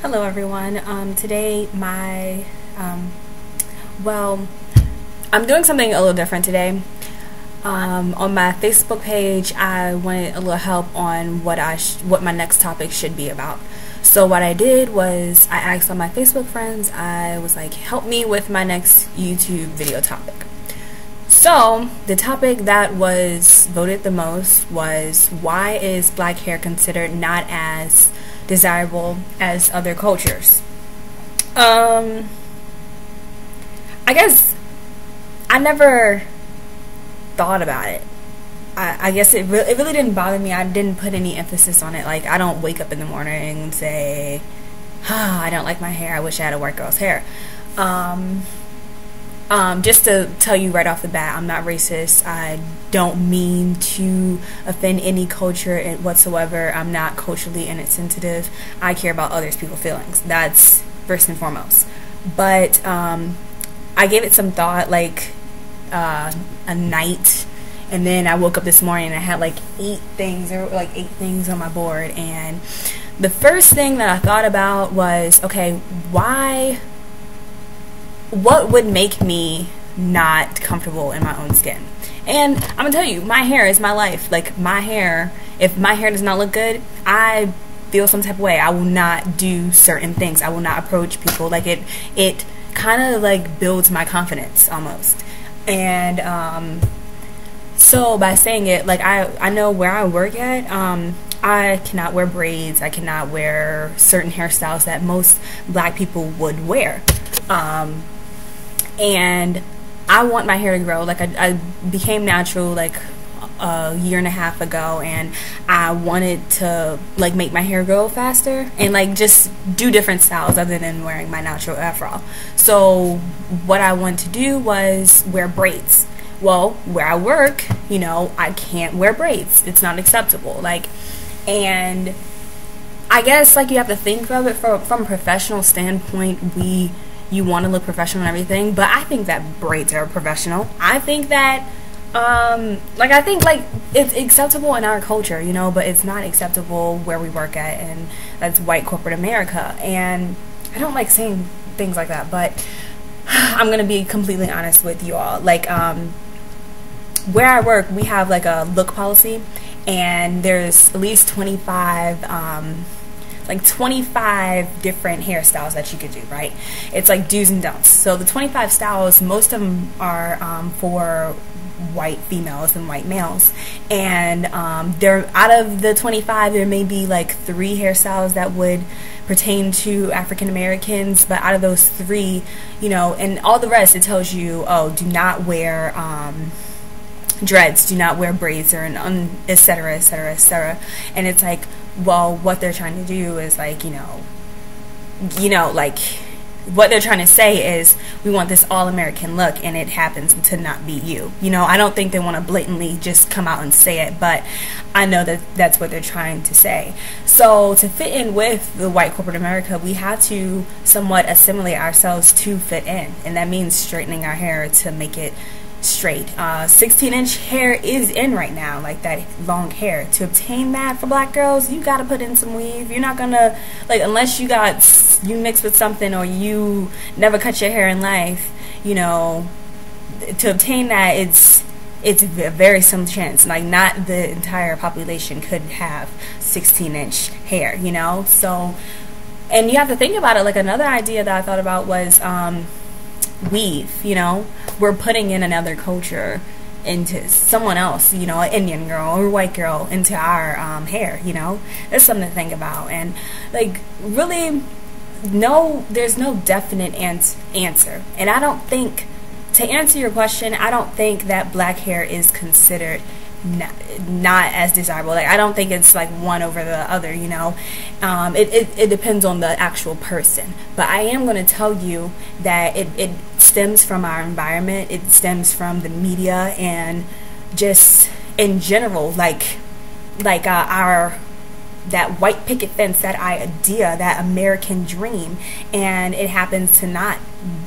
Hello everyone. Today well, I'm doing something a little different today. On my Facebook page, I wanted a little help on what my next topic should be about. So what I did was I asked all my Facebook friends, I was like, help me with my next YouTube video topic. So the topic that was voted the most was, why is black hair considered not as desirable as other cultures? I guess I never thought about it. I guess it really didn't bother me. I didn't put any emphasis on it. Like, I don't wake up in the morning and say, I don't like my hair, I wish I had a white girl's hair. Just to tell you right off the bat, I'm not racist. I don't mean to offend any culture whatsoever. I'm not culturally insensitive. I care about other people's feelings. That's first and foremost. But I gave it some thought, like a night, and then I woke up this morning and I had like 8 things on my board. And the first thing that I thought about was, okay, what would make me not comfortable in my own skin? And I'm gonna tell you, my hair is my life. Like, my hair, if my hair does not look good, I feel some type of way. I will not do certain things. I will not approach people. Like, it kind of like builds my confidence almost. And so by saying it, like, I know where I work at, I cannot wear braids. I cannot wear certain hairstyles that most black people would wear. And I want my hair to grow. Like, I became natural like a year and a half ago, and I wanted to like make my hair grow faster and like just do different styles other than wearing my natural afro. So what I wanted to do was wear braids. Well, where I work, you know, I can't wear braids. It's not acceptable. Like, and I guess like you have to think of it from a professional standpoint. You want to look professional and everything, but I think that braids are professional. I think that I think it's acceptable in our culture, you know, but it's not acceptable where we work at, and that's white corporate America. And I don't like saying things like that, but I'm gonna be completely honest with you all. Like, where I work, we have like a look policy, and there's at least 25 different hairstyles that you could do, right? It's like do's and don'ts. So the 25 styles, most of them are for white females and white males, and there, out of the 25, there may be like 3 hairstyles that would pertain to African Americans, but out of those 3, you know, and all the rest, it tells you, oh, do not wear dreads, do not wear braids, or etc., etc., etc. And it's like, well, what they're trying to do is like, you know, like what they're trying to say is, we want this all-American look, and it happens to not be you. You know, I don't think they want to blatantly just come out and say it, but I know that that's what they're trying to say. So to fit in with the white corporate America, we have to somewhat assimilate ourselves to fit in, and that means straightening our hair to make it straight. 16-inch hair is in right now, like that long hair. To obtain that for black girls, you gotta put in some weave. You're not gonna, like, unless you mix with something, or you never cut your hair in life, you know, to obtain that, it's a very slim chance. Like, not the entire population could have 16-inch hair, you know. So, and you have to think about it. Like, another idea that I thought about was weave. You know, we're putting in another culture into someone else, you know, an Indian girl or a white girl, into our hair, you know. That's something to think about. And like, really, no, there's no definite answer. And I don't think, to answer your question, I don't think that black hair is considered not as desirable. Like, I don't think it's like one over the other, you know. It depends on the actual person. But I am going to tell you that it stems from our environment. It stems from the media, and just in general, like our that white picket fence, that idea, that American dream, and it happens to not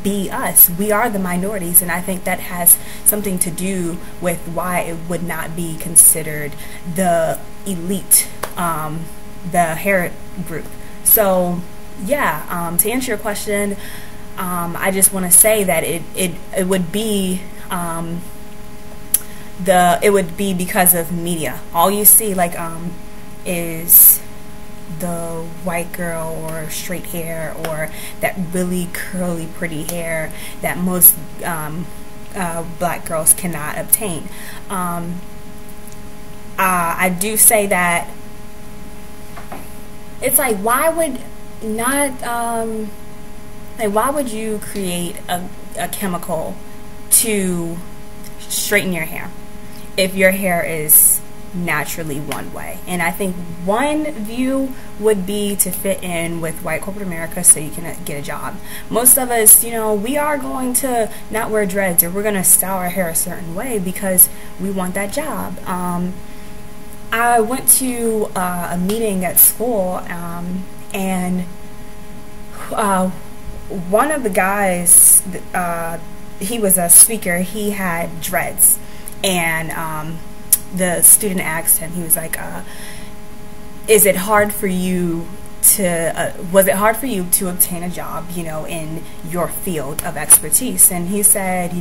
be us. We are the minorities, and I think that has something to do with why it would not be considered the elite, the hair group. So yeah, to answer your question, I just want to say that it would be it would be because of media. All you see is the white girl or straight hair or that really curly pretty hair that most black girls cannot obtain. I do say that it's like, why would not why would you create a chemical to straighten your hair if your hair is naturally one way? And I think one view would be to fit in with white corporate America so you can get a job. Most of us, we are going to not wear dreads, or we're going to style our hair a certain way because we want that job. I went to a meeting at school, and one of the guys, he was a speaker, he had dreads, and the student asked him, he was like, was it hard for you to obtain a job, in your field of expertise? And he said,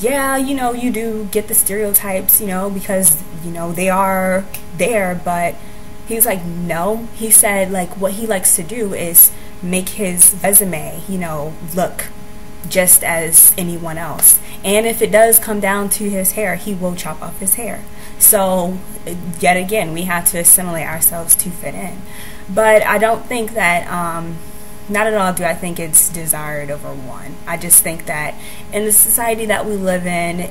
yeah, you do get the stereotypes, because, they are there, but he was like, no. He said, what he likes to do is make his resume, look just as anyone else. And if it does come down to his hair, he will chop off his hair. So, yet again, we have to assimilate ourselves to fit in. But I don't think that, not at all do I think it's desired over one. I just think that in the society that we live in,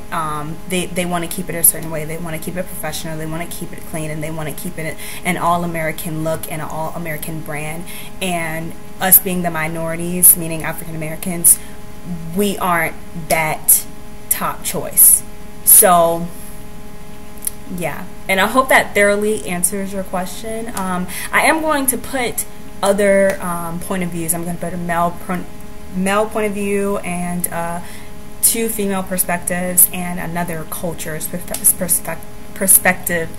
they want to keep it a certain way. They want to keep it professional. They want to keep it clean, and they want to keep it an all-American look and an all-American brand. And us being the minorities, meaning African Americans, we aren't that top choice. So, yeah. And I hope that thoroughly answers your question. I am going to put other point of views. I'm going to put a male point of view and 2 female perspectives and another culture's perspective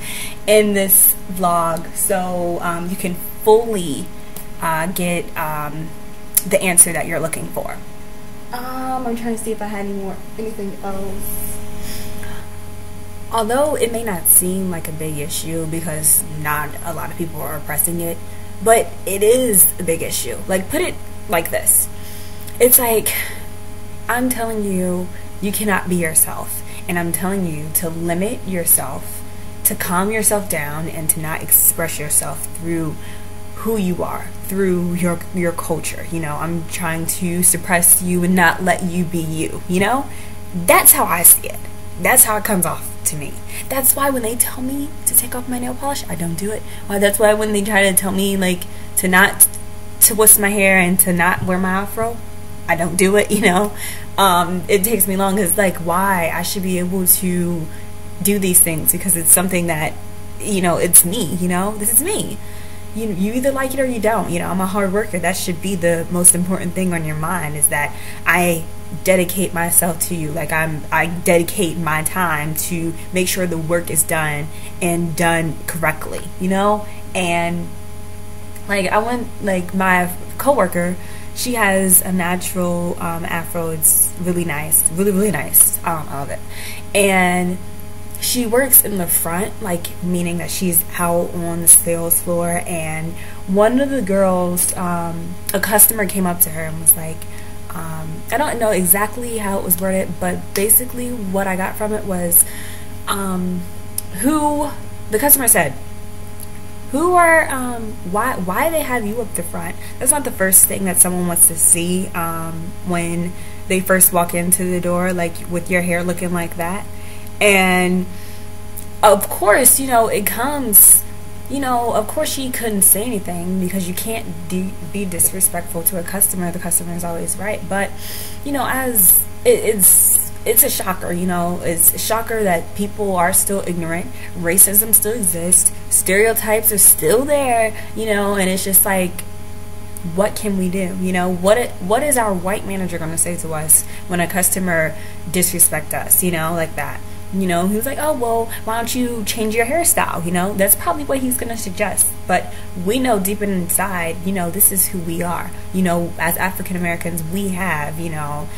in this vlog, so you can fully get the answer that you're looking for. I'm trying to see if I had anything else. Although it may not seem like a big issue because not a lot of people are pressing it, but it is a big issue. Put it like this. It's like, I'm telling you, you cannot be yourself. And I'm telling you to limit yourself, to calm yourself down, and to not express yourself through who you are, through your culture. I'm trying to suppress you and not let you be you, That's how I see it. That's how it comes off to me. That's why when they tell me to take off my nail polish, I don't do it. That's why when they try to tell me to whisk my hair and to not wear my afro, I don't do it. It takes me long because why? I should be able to do these things because it's something that it's me. This is me. You either like it or you don't. I'm a hard worker. That should be the most important thing on your mind, is that I dedicate myself to you. I dedicate my time to make sure the work is done and done correctly, and I went, my coworker, she has a natural afro. It's really nice, really nice. I love it. And she works in the front, meaning that she's out on the sales floor. And one of the girls, a customer came up to her and was like, I don't know exactly how it was worded, but basically what I got from it was, the customer said, why they have you up the front? That's not the first thing that someone wants to see when they first walk into the door, with your hair looking like that. And of course, it comes, of course she couldn't say anything because you can't be disrespectful to a customer. The customer is always right. But, as it's a shocker, it's a shocker that people are still ignorant. Racism still exists. Stereotypes are still there, and it's just what can we do? What is our white manager going to say to us when a customer disrespects us, like that? You know, he was like, oh, well, why don't you change your hairstyle? You know, that's probably what he's going to suggest. But we know deep inside, you know, this is who we are. You know, as African Americans, we have, you know,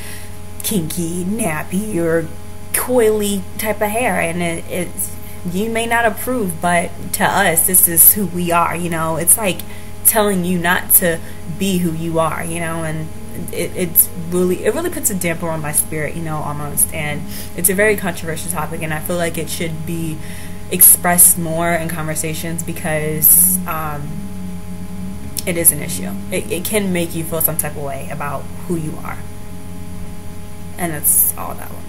kinky, nappy, or coily type of hair. And it's, you may not approve, but to us, this is who we are. You know, it's like telling you not to be who you are, you know, and it really puts a damper on my spirit, you know, almost. And it's a very controversial topic, and I feel like it should be expressed more in conversations, because it is an issue. It can make you feel some type of way about who you are, and that's all that was.